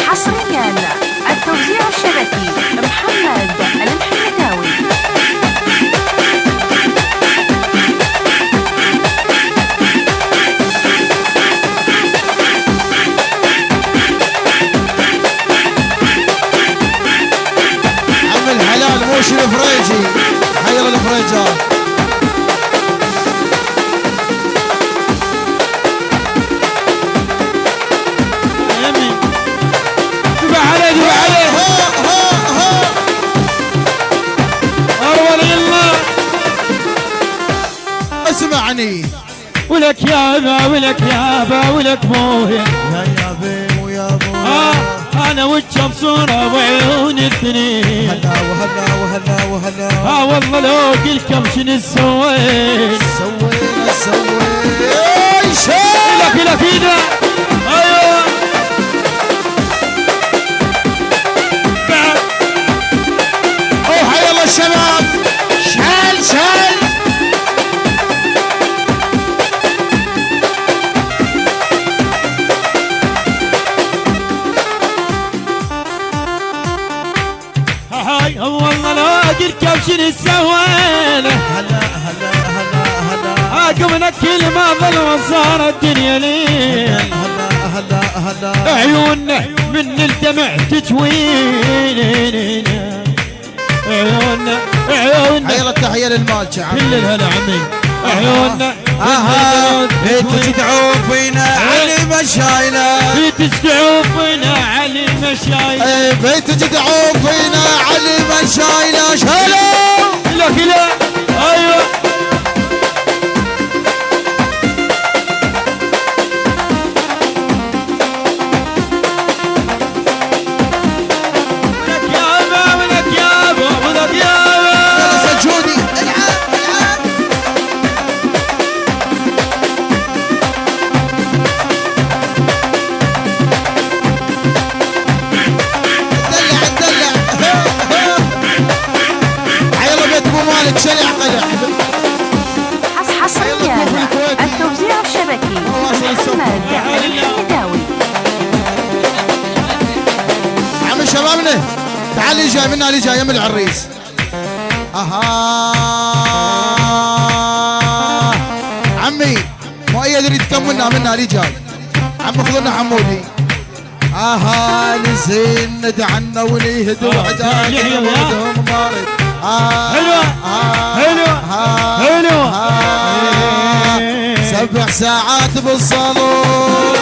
حصريا التوزيع الشبكي محمد المحمداوي. عم الحلال موش الفريجي، حير الفريجات. اسمعني ولك يابا ولك يابا ولك مويه يا يابي ويا ابويا، انا والشمسونة وعيون الاثنين. هلا وهلا وهلا وهلا. والله لو قلكم شنو سويت سوينا لك ايده. ايوه حي الله الشباب، شال هاي والله لو قلكم شنو سوينا. هلا هلا هلا هلا. قمنا كل ما ظل صار الدنيا ليه. هلا هلا هلا. عيوننا من الدمع تجوين. عيوننا حي الله التحية للمالك عمي. كل الهلا عمي. عيوننا تدعوا فينا علي مشاينا، تدعوا فينا علي مشاينا، بيت تدعوا فينا علي مشاينا. شالوا كلا ايوه حصريا التوزيع الشبكي محمد المحمداوي. عم شبابنا تعال لي جاي منا، لي جاي من العريس. عمي مؤيد يريد تكملنا منا، لي جاي. عم خذنا حمودي. نزين ندعنا ونيهدوا عدانا ودهم مارد. حلوة حلوة 7 ساعات بالصالون،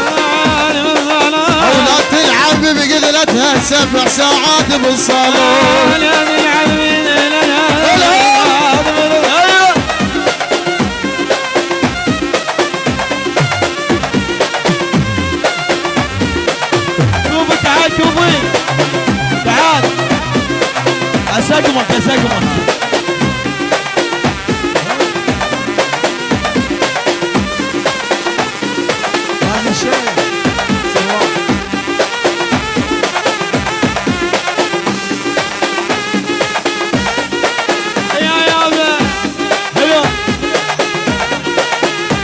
أولاد تلعب بقذلتها 7 ساعات بالصالون. شوفوا تعال شوفوا تعال أسقمك هذا شيء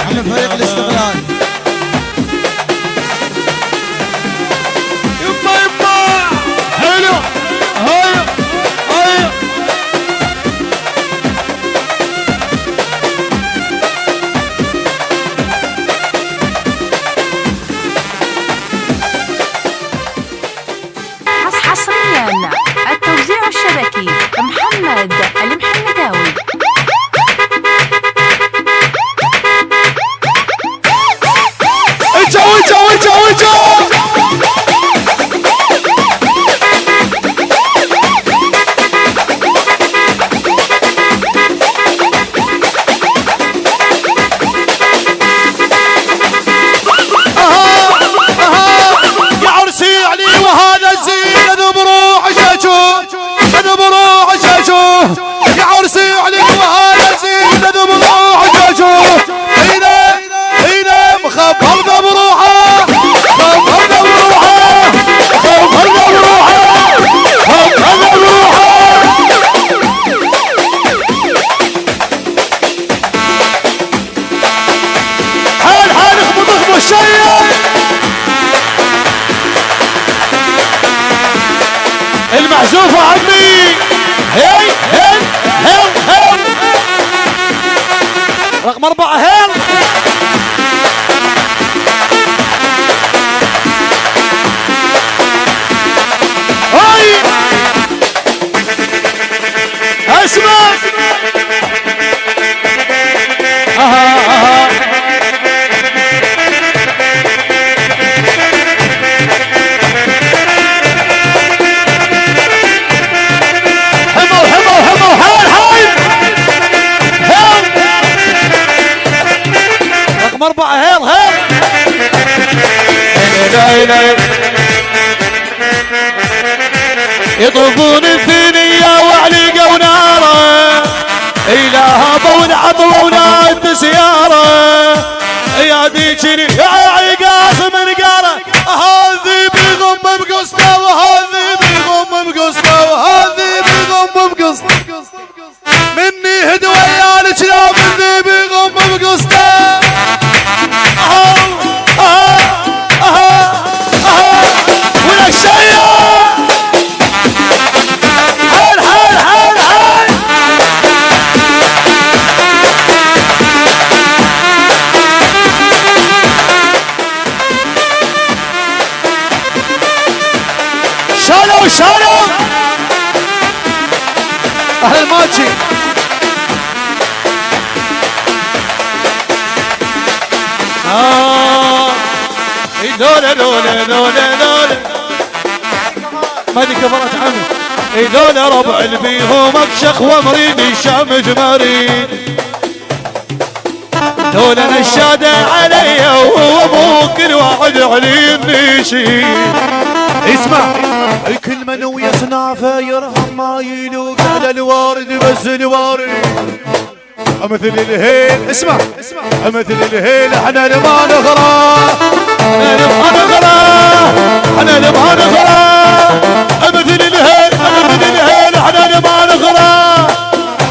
عم فريق الاستقلال. حصريا التوزيع الشبكي محمد المحمداوي. يا عرسي علي المحزوفة عمي. هي هي هي هي رقم 4 هيل. هاي اسمع. رقم 4 هيل هيل. يطوفون الثنية وعلقوا ناره، إلهها عطوا وناد سيارة، يا ذيك يا عقاص من قاره، هذي بيغم بقصته وهذي بيغم بقصته وهذي بيغم بقصته، مني هدوى يا الكلاب ذي بيغم بقصته. ولا الشيء شالوا اهل الماتشي. لولا لولا لولا لولا ما دي كفرت عمي. لولا ربع البيهم اكشخ ومريد الشام مريد، لولا نشاد علي وابوك الواحد علي النشيد. اسمع كل من ويصنع يرهم ما يلوق على الوارد بس الوارد مثل الهيل. اسمع مثل الهيل احنا نبغى نغرى، احنا نبغى نغرى، احنا نبغى نغرى مثل الهيل، مثل الهيل احنا نبغى نغرى،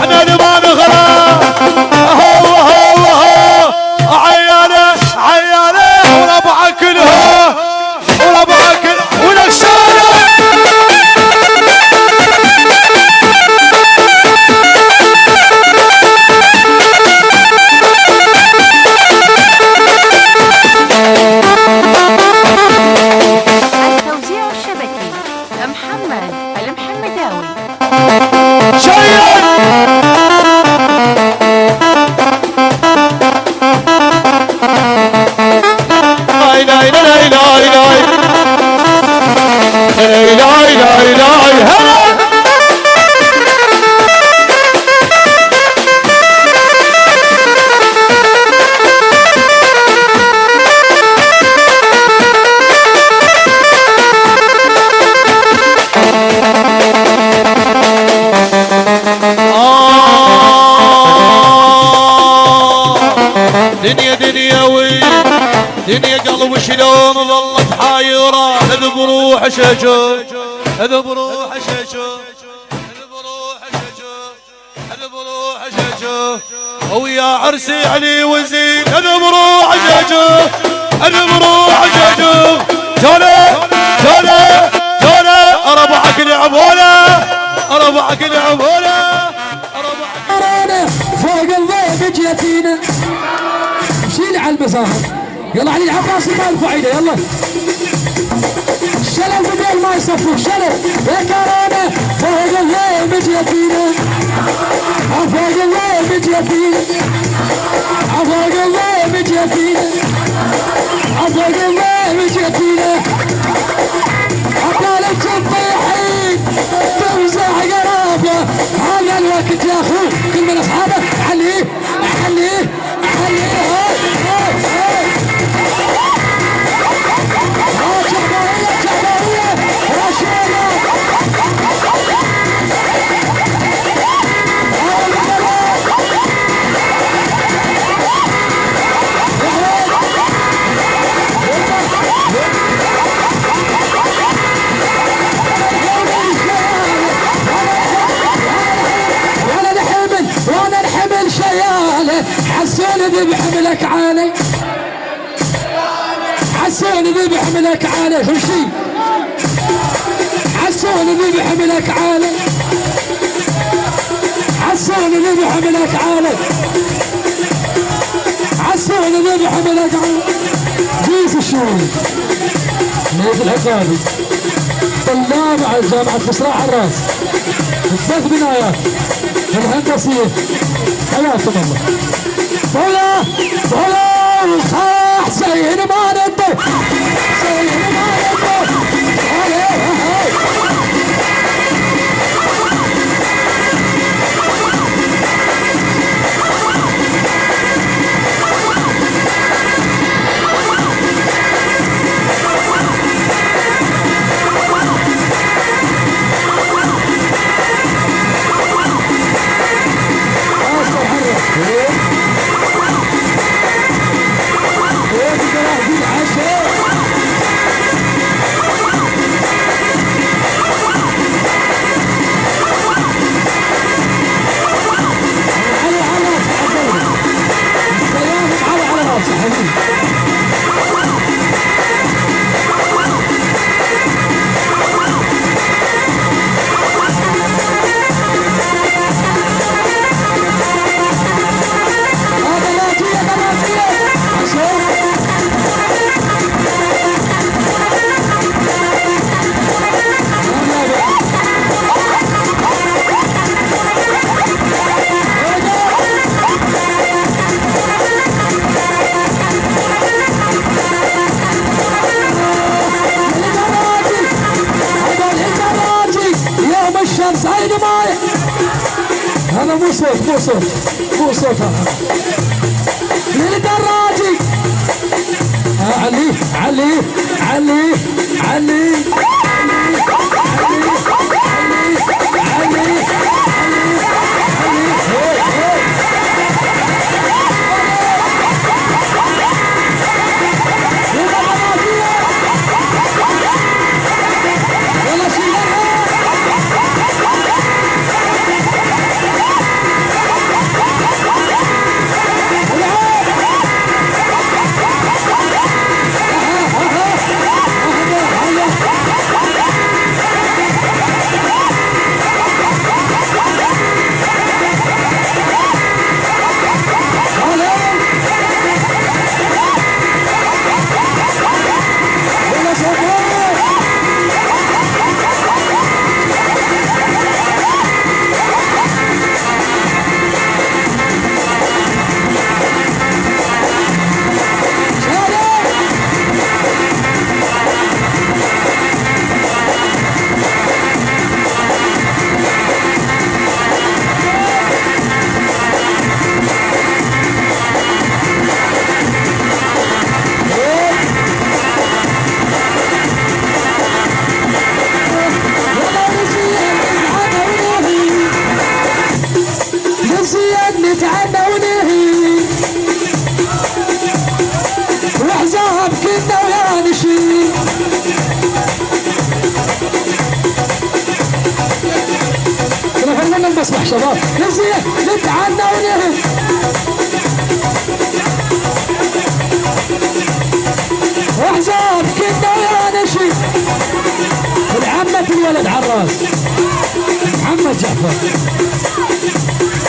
احنا نبغى نغرى. هو هو هو عياله عياله وربعه كلها وربعه كلها ولا الشارع. التوزيع الشبكي محمد المحمداوي. دنيا دنياوي دنيا قلب شلون ظلت حايرة، اذب روح شجو اذب روح شجو اذب روح شجو اذب روح شجو ويا عرسي علي وزين اذب روح شجو اذب روح شجو. جوله جوله جوله اربعك لعبوله اربعك لعبوله اربعك فوق الضيف جيتينا شيل على المسافة. يلا علي العباس ما يرفع ايده. يلا شلل بدل ما يصفق شلل يا كرامة. فوق الضيف جيتينا فوق الضيف جيتينا فوق الضيف جيتينا فوق الضيف جيتينا. عطال الصبيحين توزع قرابة. هذا الوقت يا اخوي كل من اصحابه عليه عليه عليه. حسون ذي بحملك عالي حسون ذي بحملك عالي. خشي حسون ذي اللي بحملك عالي، حسون اللي بحملك عالي، حسون اللي بحملك عالي. جيس الشوري نادي العقابي طلاب على جامعة بصراع الراس الثلاث بنايات الهندسية حياكم الله. طلع طلع الخاح سيد ما ندو سيد ما ندو. هذا مو صوت مو صوت مو صوت هذا للدراجي. علي علي علي علي اسمح شباب نزيه نتعنى ونهي احزاب كنا ويا نشي العمة الولد عراس محمد جعفر.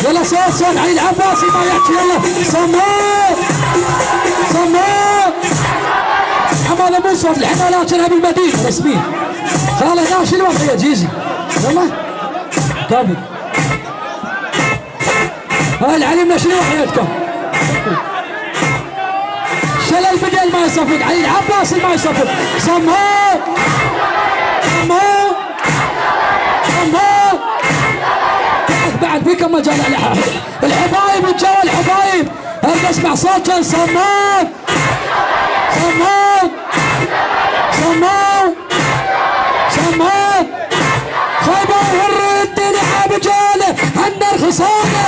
يلا صوت صوت علي العباسي ما يحكي. يلا صمود صمود. هذا مو صوت الحمالات كانها بالمدينة رسميا. خاله ناشي الوقت يا جيزي. يلا كابي هاي العليم شنو حياتكم؟ شلل بدل ما يصفق علي العباسي ما يصفق. صمود صمود صمود. بعد بكم مجال الحبايب الجو الحبايب. هل بسمع صوت كان صمود صمود صمود صمود. خيبر ورد لعب جاله عنا الخصامه.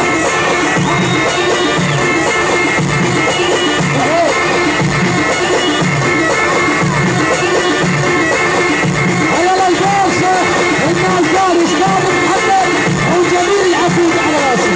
هيا الجوصه الناس دارس ناظر محمد وجميل العفوف على راسي.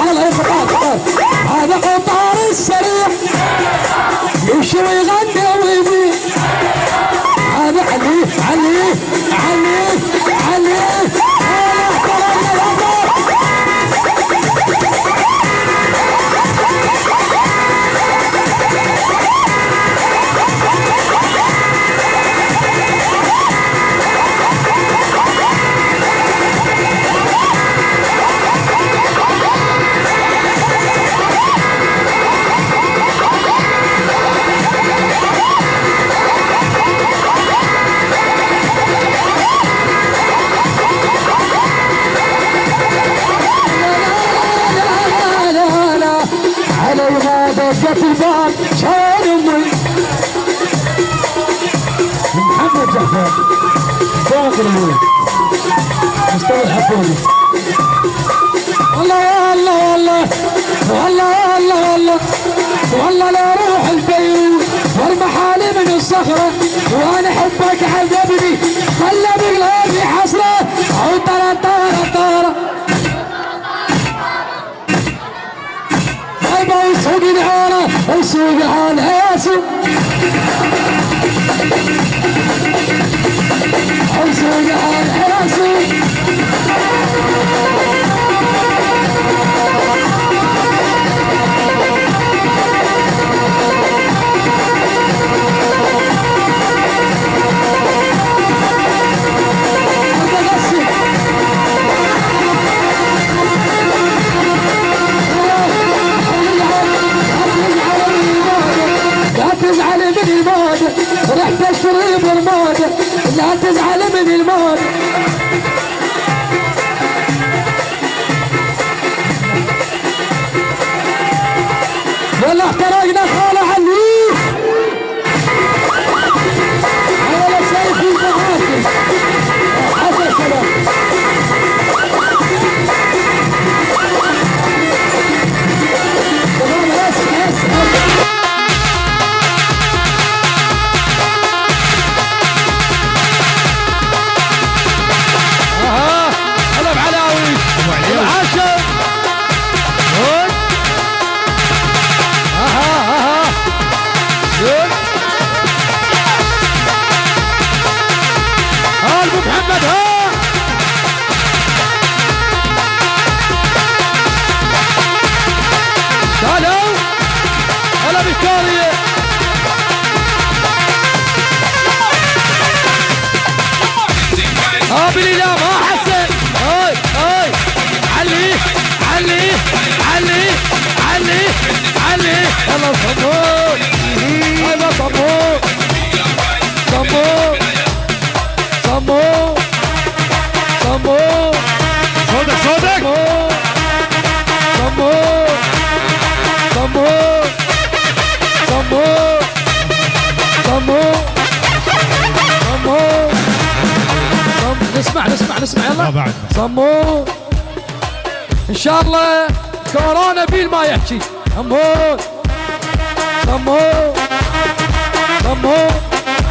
على القطار هذا قطار السريع يمشي ويغني ويبيع هذا عليه عليه عليه عليه دقت الباب شان امي محمد جعفر باقي الولد مستوى الحفوظي والله والله والله والله والله والله لا اروح البيوت وارمى حالي من الصخره وانا احبك حبيبي خلى بقلبي حسره او ترى ترى ترى يسوق العالة يسوق على ياسو يسوق على ياسو تزعل من الموت رحت اشتري بالموت لا تزعل من الموت والله احترقنا خالة علي على سيفي معاكم حسن سلام محمد ها تعالوا هلا فيكتوريا بالله ما حسن هاي هاي علي علي علي علي علي يلا صبور هاي صبور صبور صبور صبور صوتك صوتك صبور صبور صبور صبور صبور نسمع يلا صمود ان شاء الله كورونا بيل ما يحكي صمود صمود صمود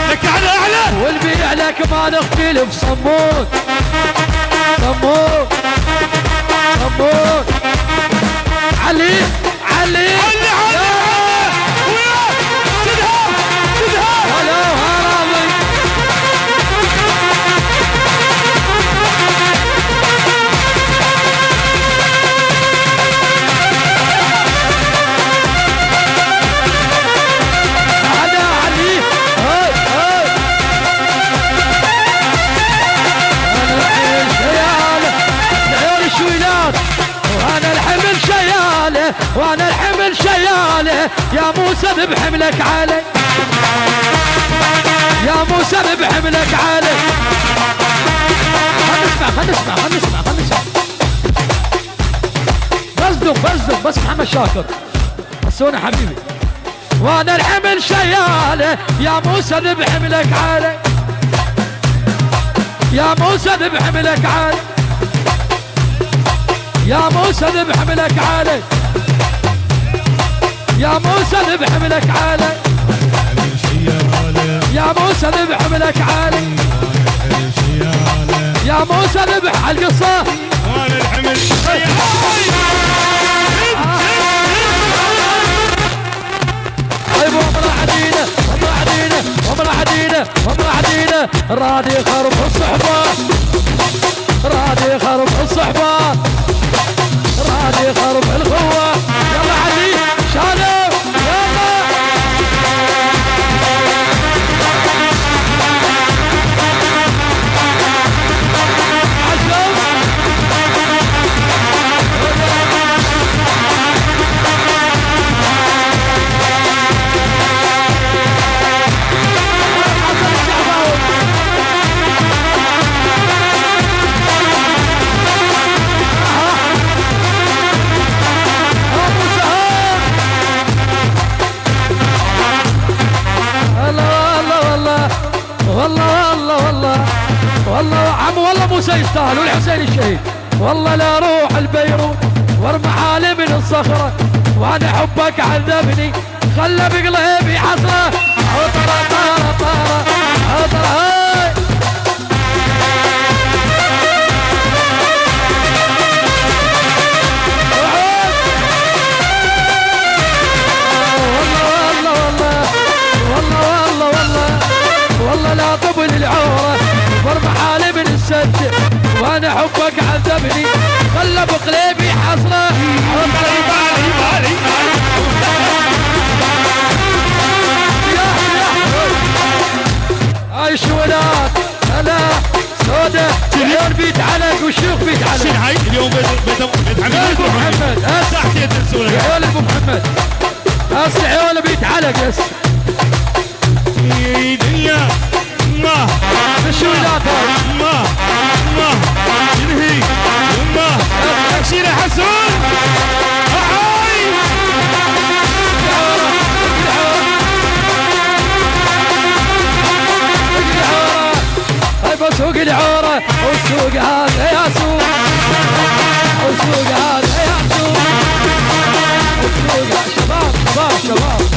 لك على اعلى والبي عليك ما نختلف صمود صمود صمود علي علي وياه سدها هلا هراوي وانا الحمل شياله يا موسى بحملك علي يا موسى بحملك علي خلنا نسمع بصدق بس محمد شاكر حسونا حبيبي وانا الحمل شياله يا موسى بحملك علي يا موسى بحملك علي يا موسى بحملك علي يا موسى بحملك علي يا موسى بحملك علي يا موسى ذبح القصه وانا الحمل ومعدينا راد يخرب الصحبة راد يخرب الصحبة راد يخرب الخوة يلا عدي شالو يلا والله عم والله موسى يستاهل والحسين الشهيد والله لا روح البيروت وارمى حالي من الصخرة وانا حبك عذبني خلى بقلبي حسرة عطرة طارة طارة عطرة هاي والله لا قبل العورة وارمى حالي من السد وانا حبك عذبني خلى بقلبي حسرة هاي شولات انا سودة عيون بيت علق والشيوخ بيت علق شنو هاي اليوم بيت محمد ساعتين تنسون عيون ابو محمد هسه عيون بيت علق يس دنيا ما الشولات ما شنهي ما تكسير حسون هاي بسوق العورة وسوق هذا يا سوق وسوق هذا يا سوق وسوق شباب شباب شباب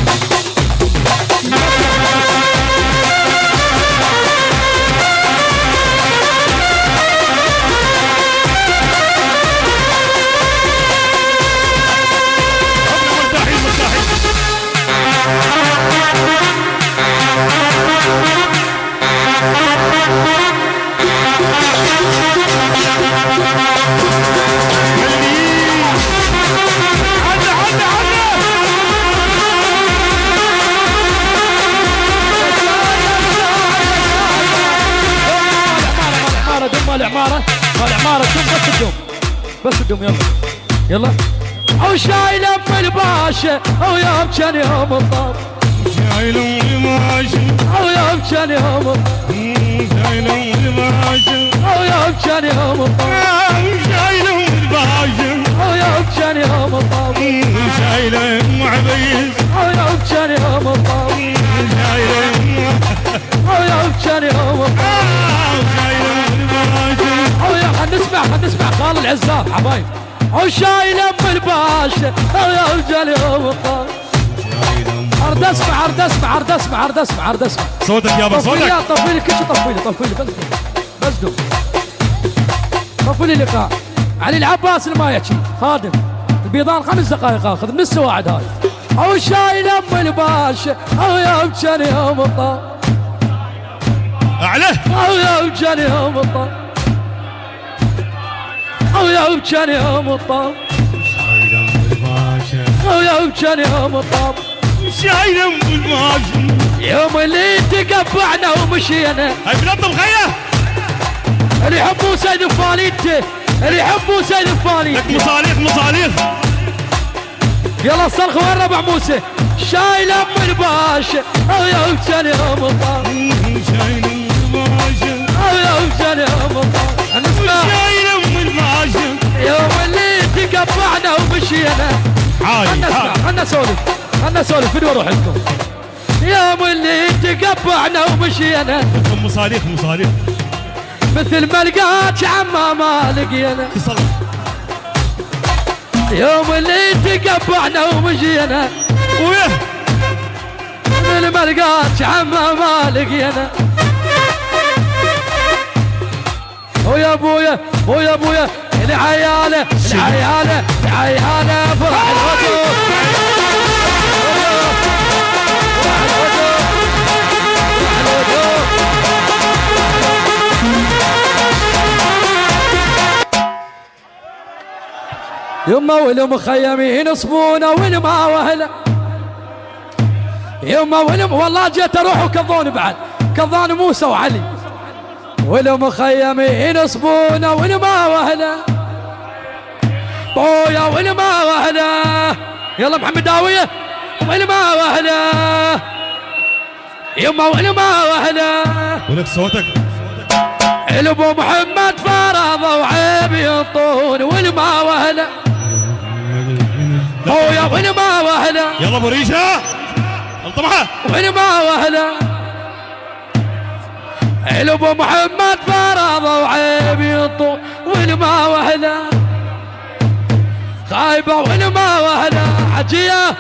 العمارة شوف بس الدوم يلا يلا او شايل ام الباشا او يوم كان يوم الطاب شايل ام الباشا او يوم كان يوم الطاب شايل ام الباشا او يوم كان يوم الطاب شايل ام الباشا او يوم كان يوم الطاب شايل ام عبيد او يوم كان يوم الطاب شايل او يوم كان يوم الطاب شايل ام الباشا او يا خلينا نسمع خال العزاب حبايب او شايل ام الباشا او يوم كان يوم الطاب عرض اسمع صوتك يابا صوتك طفي لي كل شيء طفي لي بس دوم طفي لي اللقاء علي العباس المايكي خادم البيضان 5 دقائق اخذ من السواعد هاي او شايل ام الباشا او يوم كان يوم الطاب اعلى او يوم كان يوم الطاب او يوم كان يوم الطاب شايل ام الباشا او يوم كان يوم الطاب شايل ام الباشا يوم اللي تقبعنا ومشينا هاي بنظم خيه اللي يحبوا سيد الفاليته اللي يحبوا سيد الفاليته مصاريخ يلا الصرخ وين ربع موسى شايل ام الباشا او يوم كان يوم الطاب شايل ام الباشا او يوم كان يوم الطاب نسمع شايل ام الباشا يوم اللي تقبعنا ومشينا خلنا نسولف فين اروح لكم يوم اللي تقبعنا ومشينا مصاريخ مثل ما لقاك عما ما لقينا يوم اللي تقبعنا ومشينا ويه مثل ما لقاك عما ما لقينا ويا ابويا العيالة فرح الهدوء فرح الهدوء يما والمخيمين صبونه والما وهله يما والله جيت اروح وكظون بعد كظان موسى وعلي والمخيمين صبونه والما وهله بويا والما وهله يلا محمد داويه والما وهله يما والما وهله ولك صوتك الابو محمد فرض وعيب ينطون والما وهله بويا والما وهله يلا ابو ريشه الطمحه والما وهله الابو محمد فرض وعيب ينطون والما وهله خايبه والما وهله حجيه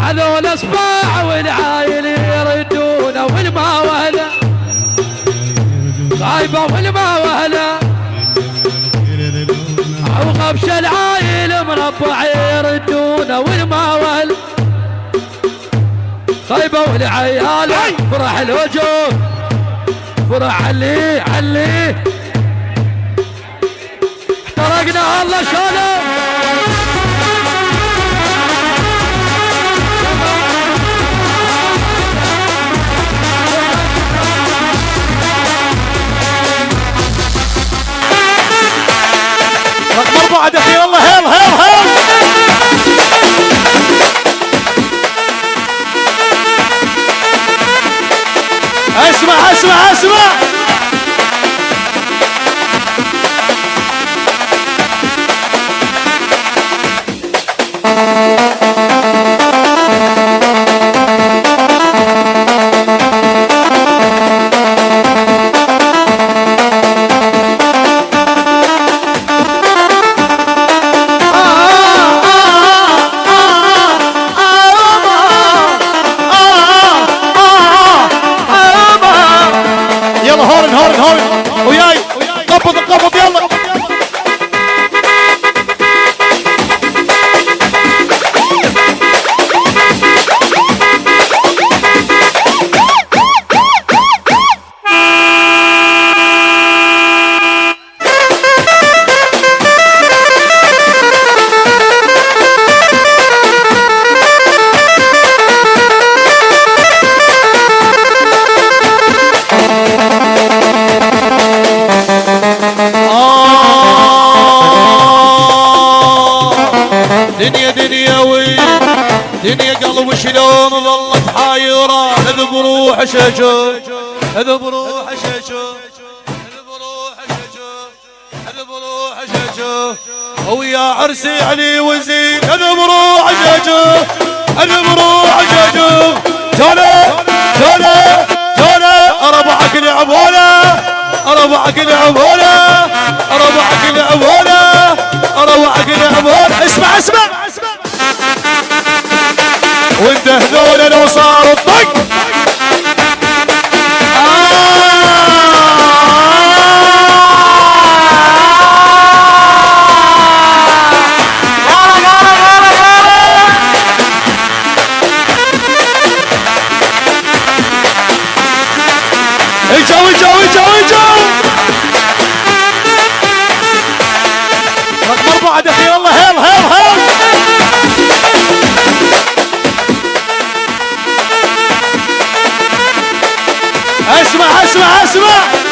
هذول اسباع والعايل يردونه والما وهله خايبه والما وهله وغبش العايل مربع يردونه والما وهله خايبه والعيال فرح الوجوه فرح علي احترقنا الله شلون رقم 4 دخيل الله هيل هيل هيل اسمع اسمع اسمع يلا هورن هورن هورن وياي قبض قبض يلا دنيا دنياوي دنيا قلب شلون ظلت حايرة اذ بروح شجو اذ بروح شجو اذ بروح شجو اذ بروح شجو ويا عرسي علي وزين اذ بروح شجو اذ بروح شجو جوله جوله جوله ربعك لعبوله ربعك لعبوله ربعك لعبوله روعك لعبون اسمع اسمع وانت هذول لو صاروا الطق اجوا اجوا اجوا اجوا رقم 4 دخيل الله هيل هيل هيل اسمع اسمع اسمع